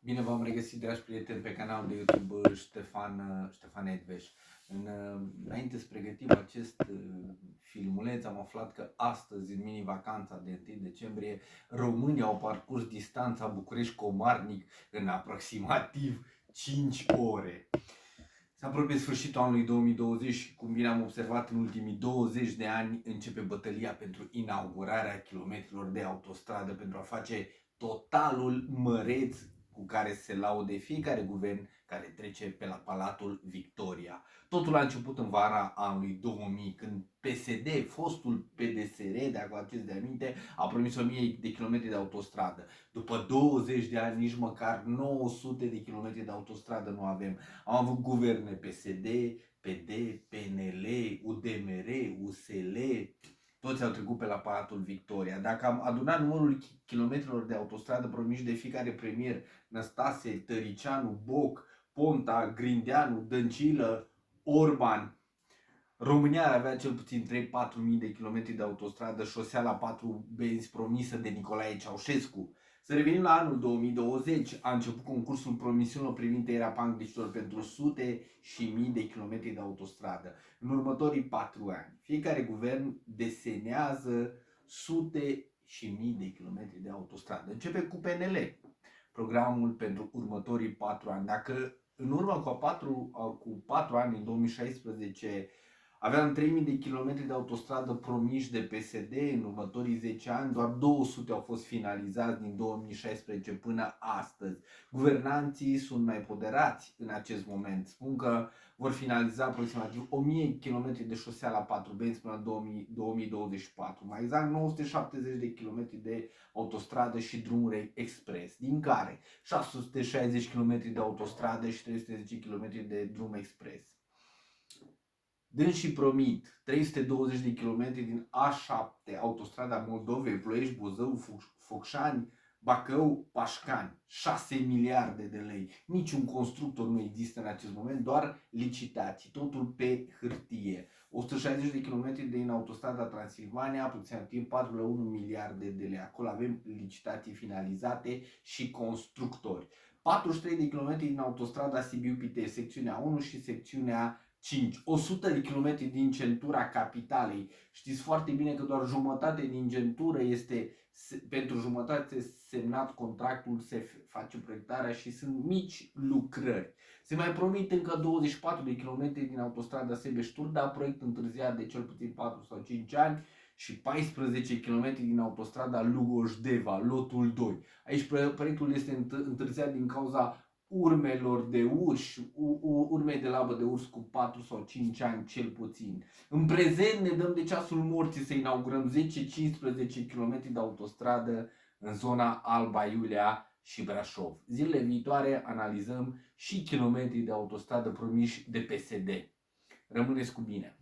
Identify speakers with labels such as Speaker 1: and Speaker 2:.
Speaker 1: Bine v-am regăsit, dragi prieteni, pe canalul de YouTube Ștefan Edveș. Înainte să pregătim acest filmuleț, am aflat că astăzi, în mini-vacanța de 1 decembrie, românii au parcurs distanța București-Comarnic în aproximativ 5 ore. Se apropie sfârșitul anului 2020 și, cum bine am observat, în ultimii 20 de ani începe bătălia pentru inaugurarea kilometrilor de autostradă pentru a face totalul măreț cu care se laude fiecare guvern care trece pe la Palatul Victoria. Totul a început în vara anului 2000, când PSD, fostul PDSR, dacă vă aduceți de aminte, a promis 1000 de kilometri de autostradă. După 20 de ani, nici măcar 900 de kilometri de autostradă nu avem. Am avut guverne PSD, PD, PNL, UDMR, USL, toți au trecut pe la Palatul Victoria. Dacă am adunat numărul kilometrilor de autostradă promiși de fiecare premier, Năstase, Tăricianu, Boc, Ponta, Grindeanu, Dăncilă, Orban, România ar avea cel puțin 3-4 mii de kilometri de autostradă, șosea la 4 benzi promisă de Nicolae Ceaușescu. Să revenim la anul 2020, a început concursul promisiunilor privind tăierea panclicilor pentru sute și mii de kilometri de autostradă. În următorii 4 ani, fiecare guvern desenează sute și mii de kilometri de autostradă. Începe cu PNL, programul pentru următorii 4 ani. Dacă în urmă cu 4 ani, în 2016, aveam 3000 de kilometri de autostradă promiși de PSD, în următorii 10 ani doar 200 au fost finalizați din 2016 până astăzi. Guvernanții sunt mai poderați în acest moment. Spun că vor finaliza aproximativ 1000 km de șosea la 4 benzi până în 2024. Mai exact 970 de km de autostradă și drumuri expres, din care 660 km de autostradă și 310 km de drum expres. Dânsii promit 320 de km din A7, autostrada Moldovei, Ploiești, Buzău, Focșani, Bacău, Pașcani, 6 miliarde de lei. Niciun constructor nu există în acest moment, doar licitații, totul pe hârtie. 160 de km din autostrada Transilvania, aproximativ 4,1 miliarde de lei. Acolo avem licitații finalizate și constructori. 43 de km din autostrada Sibiu-Pitești, secțiunea 1 și secțiunea 5. 100 de kilometri din centura capitalei. Știți foarte bine că doar jumătate din centură este, pentru jumătate semnat contractul, se face proiectarea și sunt mici lucrări. Se mai promit încă 24 de kilometri din autostrada Sebeș-Turda, proiect întârziat de cel puțin 4 sau 5 ani, și 14 km din autostrada Lugoj-Deva, lotul 2. Aici proiectul este întârziat din cauza urmelor de urși, urme de labă de urs cu 4 sau 5 ani cel puțin. În prezent ne dăm de ceasul morții să inaugurăm 10-15 km de autostradă în zona Alba Iulia și Brașov. Zilele viitoare analizăm și kilometrii de autostradă promiși de PSD. Rămâneți cu bine!